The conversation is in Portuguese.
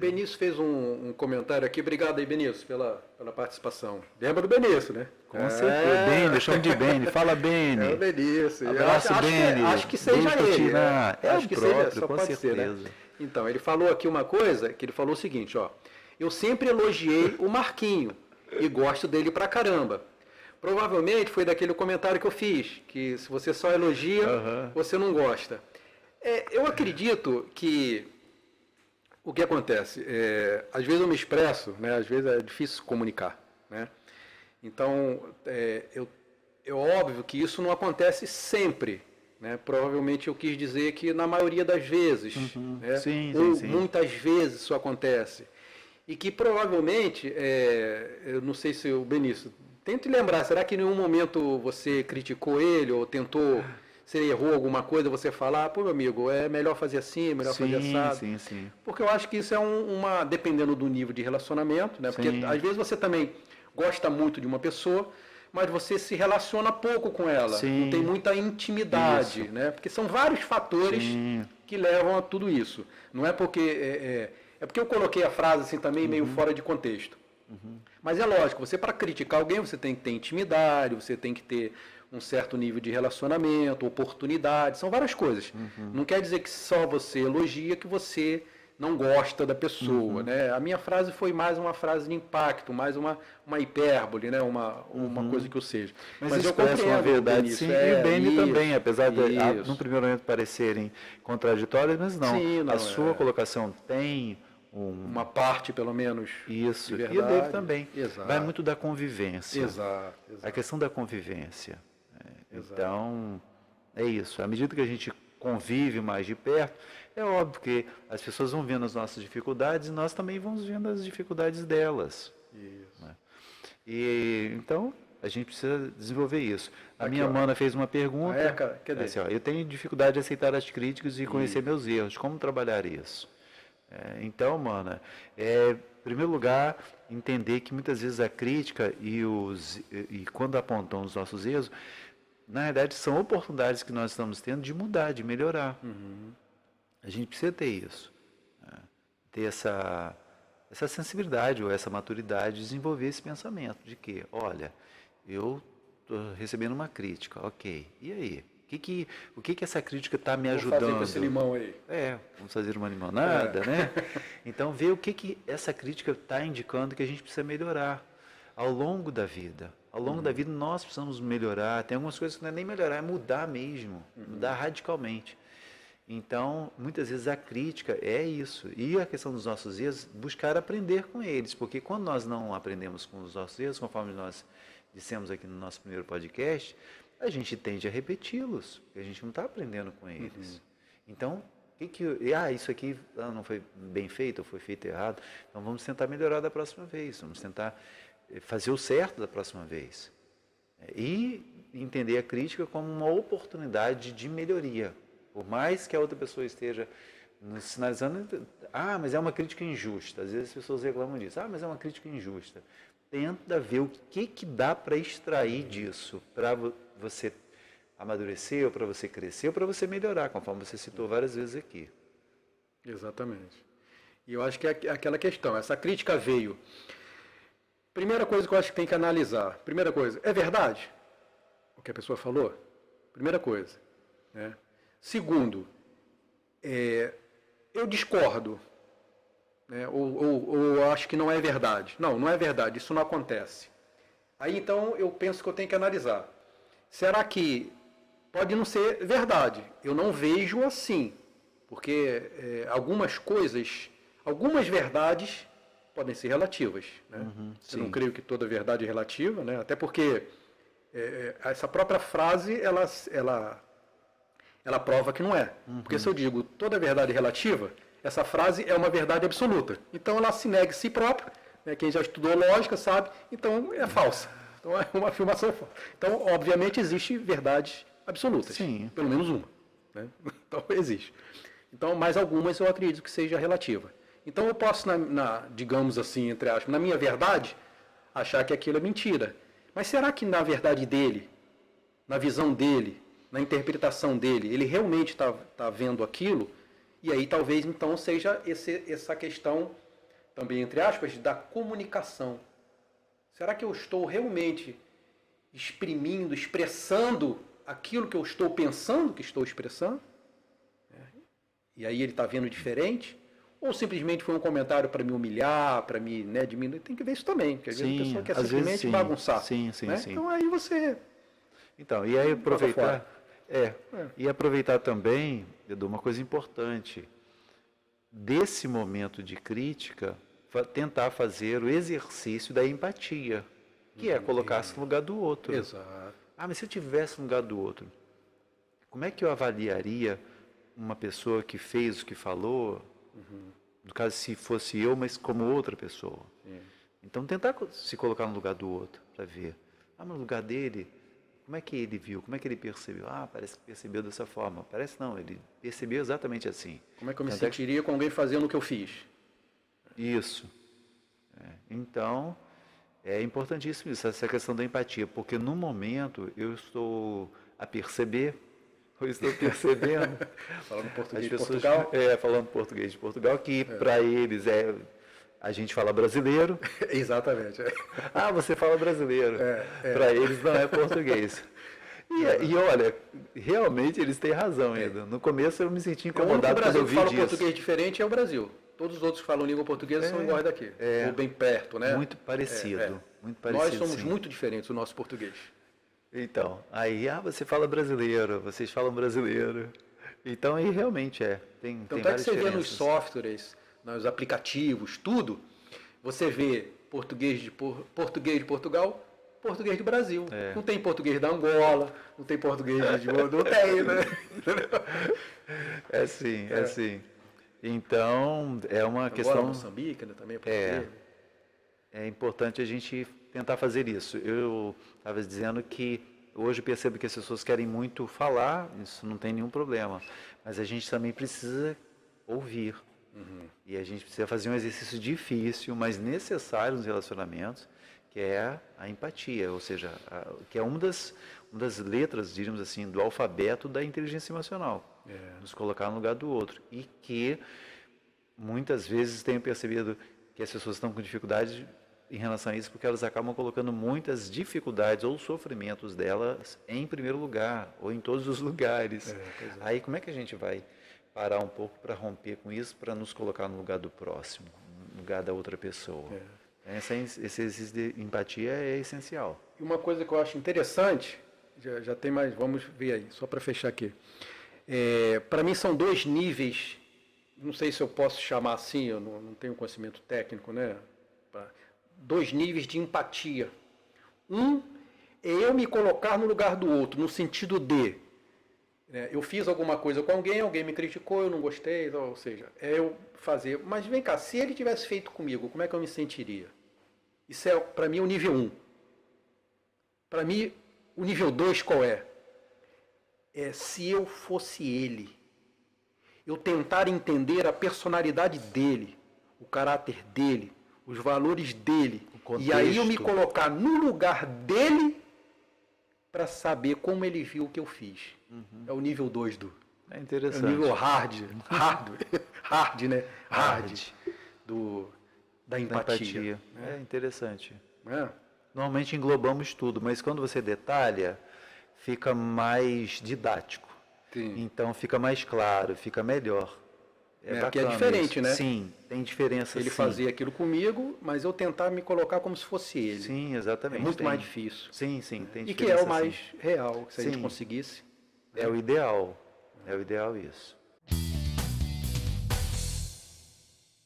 Benício fez um comentário aqui. Obrigado aí, Benício, pela participação. Lembra do Benício, né? Com certeza. Beni, chama de Beni. Fala, Beni. É o Benício. Abraço, Beni. Acho que seja ele. Acho que próprio, seja, só com pode certeza. Ser, né? Então, ele falou aqui uma coisa, que ele falou o seguinte, ó. Eu sempre elogiei o Marquinho e gosto dele pra caramba. Provavelmente foi daquele comentário que eu fiz, que se você só elogia, você não gosta. Eu acredito que o que acontece, às vezes eu me expresso, né, às vezes é difícil comunicar, né? Então, é óbvio que isso não acontece sempre, né? Provavelmente eu quis dizer que na maioria das vezes, né? Sim. Muitas vezes isso acontece. E que provavelmente, eu não sei se o Benício, tente lembrar, será que em nenhum momento você criticou ele ou tentou, se ele errou alguma coisa, você falar, pô, meu amigo, é melhor fazer assim, é melhor fazer assado? Sim. Porque eu acho que isso é dependendo do nível de relacionamento, né? Porque às vezes você também gosta muito de uma pessoa, mas você se relaciona pouco com ela, não tem muita intimidade, né? Porque são vários fatores que levam a tudo isso. Não é porque... É porque eu coloquei a frase assim também meio fora de contexto. Mas é lógico, você para criticar alguém, você tem que ter intimidade, você tem que ter um certo nível de relacionamento, oportunidade, são várias coisas. Não quer dizer que só você elogia que você não gosta da pessoa, né? A minha frase foi mais uma frase de impacto, mais uma hipérbole, né? Uma coisa que eu seja. Mas eu compreendo uma verdade, sim. E o Beni também, apesar de, no primeiro momento, parecerem contraditórias, mas não. A sua colocação tem uma parte, pelo menos, isso, de verdade. E o dele também. Exato. Vai muito da convivência. Exato. A questão da convivência. Então, é isso. À medida que a gente convive mais de perto, é óbvio que as pessoas vão vendo as nossas dificuldades e nós também vamos vendo as dificuldades delas. Isso. Né? E, então, a gente precisa desenvolver isso. A minha mana fez uma pergunta. Cara? Cadê? Assim, eu tenho dificuldade de aceitar as críticas e conhecer meus erros. Como trabalhar isso? Então, mana, em primeiro lugar, entender que muitas vezes a crítica e quando apontam os nossos erros, na verdade são oportunidades que nós estamos tendo de mudar, de melhorar. A gente precisa ter isso, né? Ter essa sensibilidade ou essa maturidade de desenvolver esse pensamento de que, olha, eu estou recebendo uma crítica, ok, e aí? O que essa crítica está me ajudando? Vamos fazer com esse limão aí. Vamos fazer uma limonada, né? Então, ver o que essa crítica está indicando que a gente precisa melhorar ao longo da vida. Ao longo da vida, nós precisamos melhorar. Tem algumas coisas que não é nem melhorar, é mudar mesmo, mudar radicalmente. Então, muitas vezes a crítica é isso. E a questão dos nossos erros, buscar aprender com eles. Porque quando nós não aprendemos com os nossos erros, conforme nós dissemos aqui no nosso primeiro podcast, a gente tende a repeti-los, porque a gente não está aprendendo com eles. Então, isso aqui não foi bem feito, ou foi feito errado, então vamos tentar melhorar da próxima vez, vamos tentar fazer o certo da próxima vez. E entender a crítica como uma oportunidade de melhoria. Por mais que a outra pessoa esteja nos sinalizando, mas é uma crítica injusta. Às vezes as pessoas reclamam disso, mas é uma crítica injusta. Tenta ver o que dá para extrair disso, para você amadurecer, ou para você crescer, ou para você melhorar, conforme você citou várias vezes aqui. Exatamente. E eu acho que é aquela questão, essa crítica veio. Primeira coisa que eu acho que tem que analisar. Primeira coisa, é verdade o que a pessoa falou? Primeira coisa. Né? Segundo, eu discordo. Né? Ou acho que não é verdade. Não é verdade, isso não acontece. Aí então eu penso que eu tenho que analisar. Será que pode não ser verdade? Eu não vejo assim. Porque algumas coisas, algumas verdades podem ser relativas. Né? Eu não creio que toda verdade é relativa, né? Até porque essa própria frase, ela prova que não é. Porque se eu digo toda verdade é relativa, essa frase é uma verdade absoluta. Então ela se nega a si própria, né? Quem já estudou lógica sabe, então é falsa. Então é uma afirmação falsa. Então, obviamente, existe verdades absolutas. Sim. Pelo menos uma. Né? Então existe. Então, mais algumas eu acredito que seja relativa. Então eu posso, digamos assim, entre aspas, na minha verdade, achar que aquilo é mentira. Mas será que na verdade dele, na visão dele, na interpretação dele, ele realmente está vendo aquilo? E aí talvez então seja essa questão também entre aspas, da comunicação. Será que eu estou realmente exprimindo, expressando aquilo que eu estou pensando que estou expressando? E aí ele está vendo diferente? Ou simplesmente foi um comentário para me humilhar, para me diminuir? Tem que ver isso também, porque às vezes a pessoa quer simplesmente bagunçar. Sim. Então aí você... Então, e aí aproveitar... E aproveitar também, Edu, uma coisa importante, desse momento de crítica, tentar fazer o exercício da empatia, que é colocar-se no lugar do outro. Exato. Mas se eu tivesse no lugar do outro, como é que eu avaliaria uma pessoa que fez o que falou, no caso se fosse eu, mas como outra pessoa? Sim. Então tentar se colocar no lugar do outro, para ver, mas no lugar dele, como é que ele viu, como é que ele percebeu? Parece que percebeu dessa forma. Parece não, ele percebeu exatamente assim. Como é que eu me sentiria com alguém fazendo o que eu fiz? Isso. Então, é importantíssimo isso, essa questão da empatia, porque no momento eu estou a perceber, eu estou percebendo... Falando português de Portugal? Falando português de Portugal, que para eles a gente fala brasileiro. Exatamente. Você fala brasileiro. Para eles não é português. E olha, realmente eles têm razão ainda. No começo eu me senti incomodado quando eu vi disso. O Brasil que fala português diferente é o Brasil. Todos os outros que falam língua portuguesa são iguais daqui. Ou bem perto, né? Muito parecido. Muito parecido. Nós somos muito diferentes do nosso português. Então, aí, você fala brasileiro, vocês falam brasileiro. Então, aí realmente tem Tanto várias é que você vê diferenças. nos softwares, nos aplicativos, tudo, você vê português de Portugal, português do Brasil. Não tem português da Angola, não tem português de... Não tem, né? É sim. Então, é uma questão... Moçambique, né, também é português. É importante a gente tentar fazer isso. Eu estava dizendo que hoje percebo que as pessoas querem muito falar, isso não tem nenhum problema, mas a gente também precisa ouvir. E a gente precisa fazer um exercício difícil, mas necessário nos relacionamentos, que é a empatia, ou seja, que é uma das letras, diríamos assim, do alfabeto da inteligência emocional. Nos colocar no lugar do outro. E que muitas vezes tenho percebido que as pessoas estão com dificuldade em relação a isso, porque elas acabam colocando muitas dificuldades ou sofrimentos delas em primeiro lugar, ou em todos os lugares. Aí como é que a gente vai parar um pouco para romper com isso, para nos colocar no lugar do próximo, no lugar da outra pessoa? Esse exercício de empatia é essencial. E uma coisa que eu acho interessante, já tem mais, vamos ver aí, só para fechar aqui. Para mim são dois níveis, não sei se eu posso chamar assim, eu não tenho conhecimento técnico, né? Dois níveis de empatia. Um é eu me colocar no lugar do outro, no sentido de eu fiz alguma coisa com alguém me criticou, eu não gostei, ou seja, é eu fazer. Mas vem cá, se ele tivesse feito comigo, como é que eu me sentiria? Isso é, para mim, o nível 1. Para mim, o nível 2 qual é? Se eu fosse ele, eu tentar entender a personalidade dele, o caráter dele, os valores dele, e aí eu me colocar no lugar dele para saber como ele viu o que eu fiz. É o nível 2 É interessante. É o nível hard, né? Hard da empatia. É interessante. É? Normalmente englobamos tudo, mas quando você detalha, fica mais didático. Sim. Então fica mais claro, fica melhor. Que é diferente, isso. né? Sim, tem diferença. Ele fazia aquilo comigo, mas eu tentar me colocar como se fosse ele. Sim, exatamente. É muito mais difícil. Sim, tem diferença. E que é o mais real, se a gente conseguisse. É o ideal. É o ideal isso.